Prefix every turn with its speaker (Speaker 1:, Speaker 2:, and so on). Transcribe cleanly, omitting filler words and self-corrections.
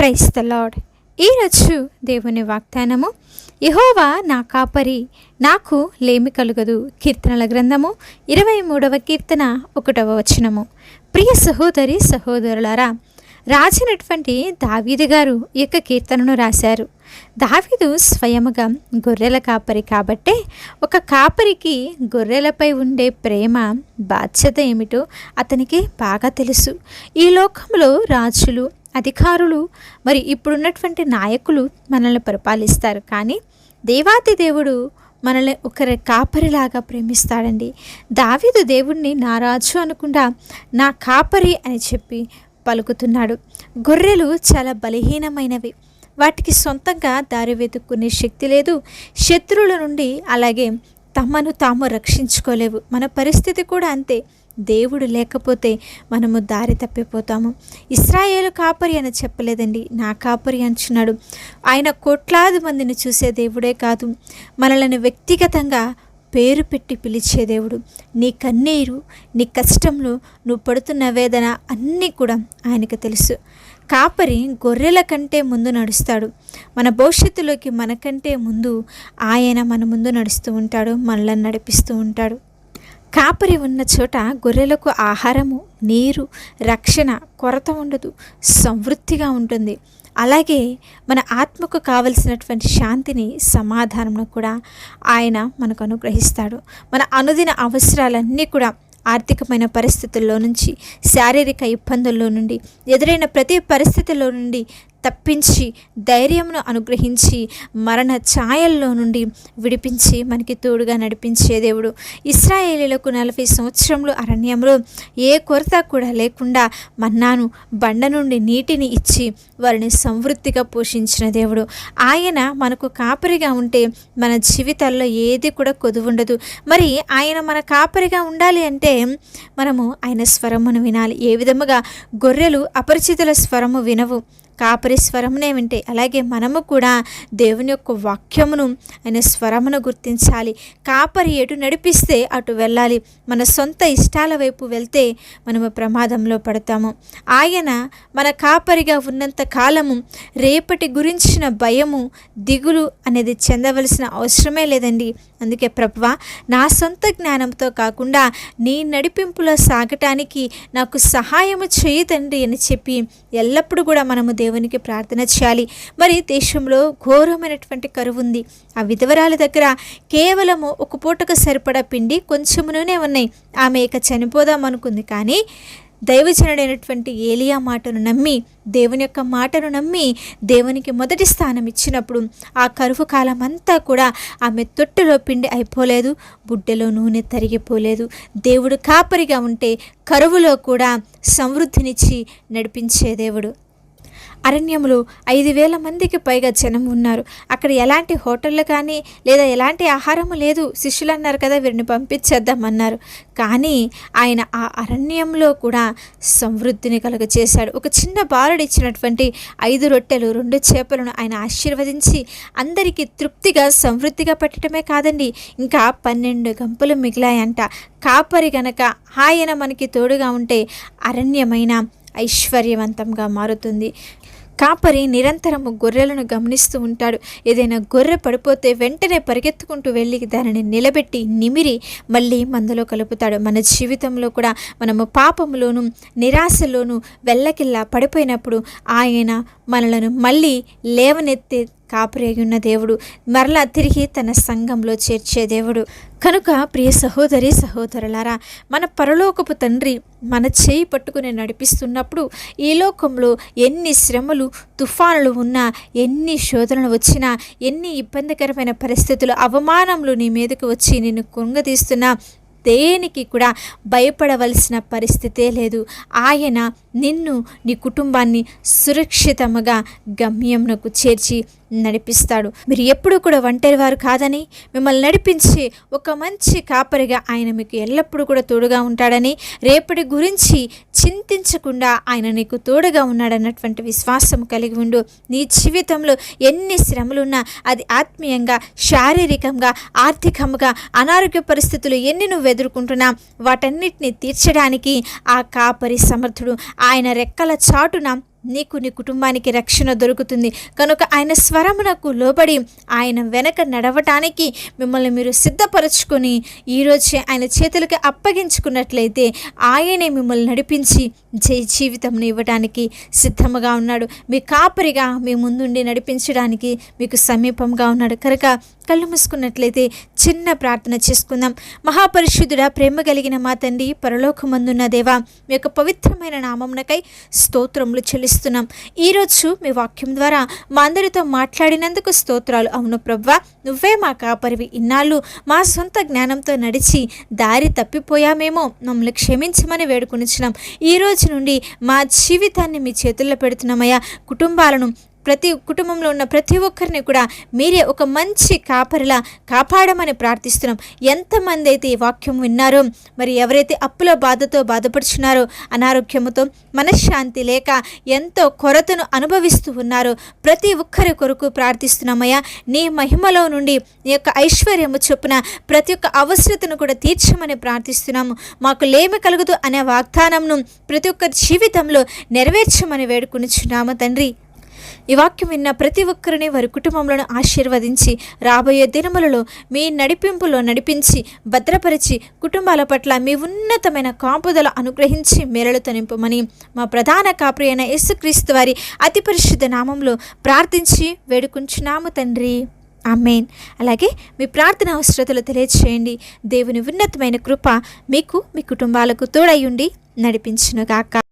Speaker 1: Praise the lord. ఈరోజు దేవుని వాగ్దానము, యెహోవా నా కాపరి, నాకు లేమి కలుగదు. కీర్తనల గ్రంథము 23వ కీర్తన 1వ వచనము. ప్రియ సహోదరి సహోదరులారా, రాజైనటువంటి దావీదు గారు ఈ యొక్క కీర్తనను రాశారు. దావీదు స్వయముగా గొర్రెల కాపరి కాబట్టే ఒక కాపరికి గొర్రెలపై ఉండే ప్రేమ, బాధ్యత ఏమిటో అతనికి బాగా తెలుసు. ఈ లోకంలో రాజులు, అధికారులు, మరి ఇప్పుడున్నటువంటి నాయకులు మనల్ని పరిపాలిస్తారు. కానీ దేవాతి దేవుడు మనల్ని ఒకరి కాపరిలాగా ప్రేమిస్తాడండి. దావీదు దేవుణ్ణి నా రాజు అనకుండా నా కాపరి అని చెప్పి పలుకుతున్నాడు. గొర్రెలు చాలా బలహీనమైనవి. వాటికి సొంతంగా దారి వెతుక్కునే శక్తి లేదు. శత్రువుల నుండి అలాగే తమను తాము రక్షించుకోలేవు. మన పరిస్థితి కూడా అంతే. దేవుడు లేకపోతే మనము దారి తప్పిపోతాము. ఇశ్రాయేలు కాపరి అని చెప్పలేదండి, నా కాపరి అంటున్నాడు. ఆయన కోట్లాది మందిని చూసే దేవుడే కాదు, మనల్ని వ్యక్తిగతంగా పేరు పెట్టి పిలిచే దేవుడు. నీ కన్నీరు, నీ కష్టంలో నువ్వు పడుతున్న వేదన అన్నీ కూడా ఆయనకు తెలుసు. కాపరి గొర్రెల కంటే ముందు నడుస్తాడు. మన భవిష్యత్తులోకి మనకంటే ముందు ఆయన మన ముందు నడుస్తూ ఉంటాడు, మనల్ని నడిపిస్తూ ఉంటాడు. కాపరి ఉన్న చోట గొర్రెలకు ఆహారము, నీరు, రక్షణ, కొరత ఉండదు, సమృద్ధిగా ఉంటుంది. అలాగే మన ఆత్మకు కావలసినటువంటి శాంతిని, సమాధానం కూడా ఆయన మనకు అనుగ్రహిస్తాడు. మన అనుదిన అవసరాలన్నీ కూడా ఆర్థికమైన పరిస్థితుల్లో నుంచి, శారీరక ఇబ్బందుల్లో నుండి, ఎదురైన ప్రతి పరిస్థితుల్లో నుండి తప్పించి, ధైర్యమును అనుగ్రహించి, మరణ ఛాయల్లో నుండి విడిపించి మనకి తోడుగా నడిపించే దేవుడు. ఇశ్రాయేలీలకు 40 సంవత్సరములు అరణ్యంలో ఏ కొరత కూడా లేకుండా మన్నాను, బండ నుండి నీటిని ఇచ్చి వారిని సమృద్ధిగా పోషించిన దేవుడు. ఆయన మనకు కాపరిగా ఉంటే మన జీవితాల్లో ఏది కూడా కొదువుండదు. మరి ఆయన మన కాపరిగా ఉండాలి అంటే మనము ఆయన స్వరమును వినాలి. ఏ విధముగా గొర్రెలు అపరిచితుల స్వరము వినవు, కాపరి స్వరమునే వింటే, అలాగే మనము కూడా దేవుని యొక్క వాక్యమును, ఆయన స్వరమును గుర్తించాలి. కాపరి ఎటు నడిపిస్తే అటు వెళ్ళాలి. మన సొంత ఇష్టాల వైపు వెళ్తే మనము ప్రమాదంలో పడతాము. ఆయన మన కాపరిగా ఉన్నంత కాలము రేపటి గురించిన భయము, దిగులు అనేది చెందవలసిన అవసరమే లేదండి. అందుకే ప్రభువా, నా సొంత జ్ఞానంతో కాకుండా నీ నడిపింపులో సాగటానికి నాకు సహాయము చేయి తండ్రి అని చెప్పి ఎల్లప్పుడూ కూడా మనము దేవునికి ప్రార్థన చేయాలి. మరి దేశంలో ఘోరమైనటువంటి కరువు ఉంది. ఆ విధవరాల దగ్గర కేవలము ఒక పూటకు సరిపడా పిండి, కొంచెం నూనె ఉన్నాయి. ఆమె ఇక చనిపోదాం అనుకుంది. కానీ దైవజనుడైనటువంటి ఏలియా మాటను నమ్మి, దేవుని యొక్క మాటను నమ్మి దేవునికి మొదటి స్థానం ఇచ్చినప్పుడు ఆ కరువు కాలం అంతా కూడా ఆమె తొట్టులో పిండి అయిపోలేదు, బుడ్డెలో నూనె తరిగిపోలేదు. దేవుడు కాపరిగా ఉంటే కరువులో కూడా సమృద్ధినిచ్చి నడిపించే దేవుడు. అరణ్యంలో 5,000 మందికి పైగా జనం ఉన్నారు. అక్కడ ఎలాంటి హోటళ్ళు కానీ లేదా ఎలాంటి ఆహారము లేదు. శిష్యులు అన్నారు కదా, వీరిని పంపించేద్దామన్నారు. కానీ ఆయన ఆ అరణ్యంలో కూడా సమృద్ధిని కలుగచేశాడు. ఒక చిన్న బాలుడు ఇచ్చినటువంటి 5 రొట్టెలు 2 చేపలను ఆయన ఆశీర్వదించి అందరికీ తృప్తిగా సమృద్ధిగా పెట్టడమే కాదండి, ఇంకా 12 గంపలు మిగిలాయంట. కాపరి గనక ఆయన మనకి తోడుగా ఉంటే అరణ్యమైన ఐశ్వర్యవంతంగా మారుతుంది. కాపరి నిరంతరము గొర్రెలను గమనిస్తూ ఉంటాడు. ఏదైనా గొర్రె పడిపోతే వెంటనే పరిగెత్తుకుంటూ వెళ్ళి దానిని నిలబెట్టి నిమిరి మళ్ళీ మందలో కలుపుతాడు. మన జీవితంలో కూడా మనము పాపములోను, నిరాశలోను వెళ్ళకిల్లా పడిపోయినప్పుడు ఆయన మనలను మళ్ళీ లేవనెత్తే కాపరి ఉన్న దేవుడు, మరలా తిరిగి తన సంఘంలో చేర్చే దేవుడు. కనుక ప్రియ సహోదరి సహోదరులారా, మన పరలోకపు తండ్రి మన చేయి పట్టుకుని నడిపిస్తున్నప్పుడు ఈ లోకంలో ఎన్ని శ్రమలు, తుఫానులు ఉన్నా, ఎన్ని శోధనలు వచ్చినా, ఎన్ని ఇబ్బందికరమైన పరిస్థితులు, అవమానములు నీ మీదకు వచ్చి నిన్ను కుంగదీస్తున్నా దేనికి కూడా భయపడవలసిన పరిస్థితే లేదు. ఆయన నిన్ను, నీ కుటుంబాన్ని సురక్షితంగా గమ్యంకు చేర్చి నడిపిస్తాడు. మీరు ఎప్పుడూ కూడా ఒంటరి వారు కాదని, మిమ్మల్ని నడిపించి ఒక మంచి కాపరిగా ఆయన మీకు ఎల్లప్పుడూ కూడా తోడుగా ఉంటాడని, రేపటి గురించి చింతించకుండా ఆయన నీకు తోడుగా ఉన్నాడన్నటువంటి విశ్వాసం కలిగి ఉండు. నీ జీవితంలో ఎన్ని శ్రమలున్నా, అది ఆత్మీయంగా, శారీరకంగా, ఆర్థికంగా, అనారోగ్య పరిస్థితులు ఎన్ని నువ్వు ఎదుర్కొంటున్నా వాటన్నిటిని తీర్చడానికి ఆ కాపరి సమర్థుడు. ఆయన రెక్కల చాటున నీకు నీ కుటుంబానికి రక్షణ దొరుకుతుంది. కనుక ఆయన స్వరమునకు లోబడి ఆయన వెనక నడవటానికి మిమ్మల్ని మీరు సిద్ధపరచుకొని ఈరోజే ఆయన చేతులకి అప్పగించుకున్నట్లయితే ఆయనే మిమ్మల్ని నడిపించి జీవితంను ఇవ్వడానికి సిద్ధముగా ఉన్నాడు. మీ కాపరిగా మీ ముందుండి నడిపించడానికి మీకు సమీపంగా ఉన్నాడు. కనుక కళ్ళు మూసుకున్నట్లయితే చిన్న ప్రార్థన చేసుకుందాం. మహాపరిశుద్ధుడా, ప్రేమ కలిగిన మా తండ్రి, పరలోకమందున్న దేవా, మీ యొక్క పవిత్రమైన నామమునకై స్తోత్రములు చెల్లిస్తున్నాం. ఈరోజు మీ వాక్యం ద్వారా మా అందరితో మాట్లాడినందుకు స్తోత్రాలు. అవును ప్రభువా, నువ్వే మా కాపరివి. ఇన్నాళ్ళు మా సొంత జ్ఞానంతో నడిచి దారి తప్పిపోయామేమో, మమ్మల్ని క్షమించమని వేడుకొనిచ్చినాం. ఈ రోజు నుండి మా జీవితాన్ని మీ చేతుల్లో పెడుతున్నామయ్యా. కుటుంబాలను, ప్రతి కుటుంబంలో ఉన్న ప్రతి ఒక్కరిని కూడా మీరే ఒక మంచి కాపరిలా కాపాడమని ప్రార్థిస్తున్నాం. ఎంతమంది అయితే ఈ వాక్యం విన్నారో, మరి ఎవరైతే అప్పుల బాధతో బాధపడుచున్నారో, అనారోగ్యముతో, మనశ్శాంతి లేక ఎంతో కొరతను అనుభవిస్తూ ఉన్నారో, ప్రతి ఒక్కరి కొరకు ప్రార్థిస్తున్నామయ్యా. నీ మహిమలో నుండి నీ యొక్క ఐశ్వర్యము చొప్పున ప్రతి ఒక్క అవసరతను కూడా తీర్చమని ప్రార్థిస్తున్నాము. మాకు లేమి కలుగుతూ అనే వాగ్దానంను ప్రతి ఒక్కరి జీవితంలో నెరవేర్చమని వేడుకొనిచున్నాము తండ్రి. ఈ వాక్యం విన్న ప్రతి ఒక్కరిని వారి కుటుంబంలో ఆశీర్వదించి రాబోయే దినములలో మీ నడిపింపులో నడిపించి భద్రపరిచి కుటుంబాల పట్ల మీ ఉన్నతమైన కాపుదల అనుగ్రహించి మేలుతో నింపమని మా ప్రధాన కాపరి అయిన యేసుక్రీస్తు వారి అతి పరిశుద్ధ నామంలో ప్రార్థించి వేడుకుంటున్నాము తండ్రి. ఆమేన్. అలాగే మీ ప్రార్థన అవసరతలు తెలియచేయండి. దేవుని ఉన్నతమైన కృప మీకు, మీ కుటుంబాలకు తోడయుండి నడిపించునుగాక.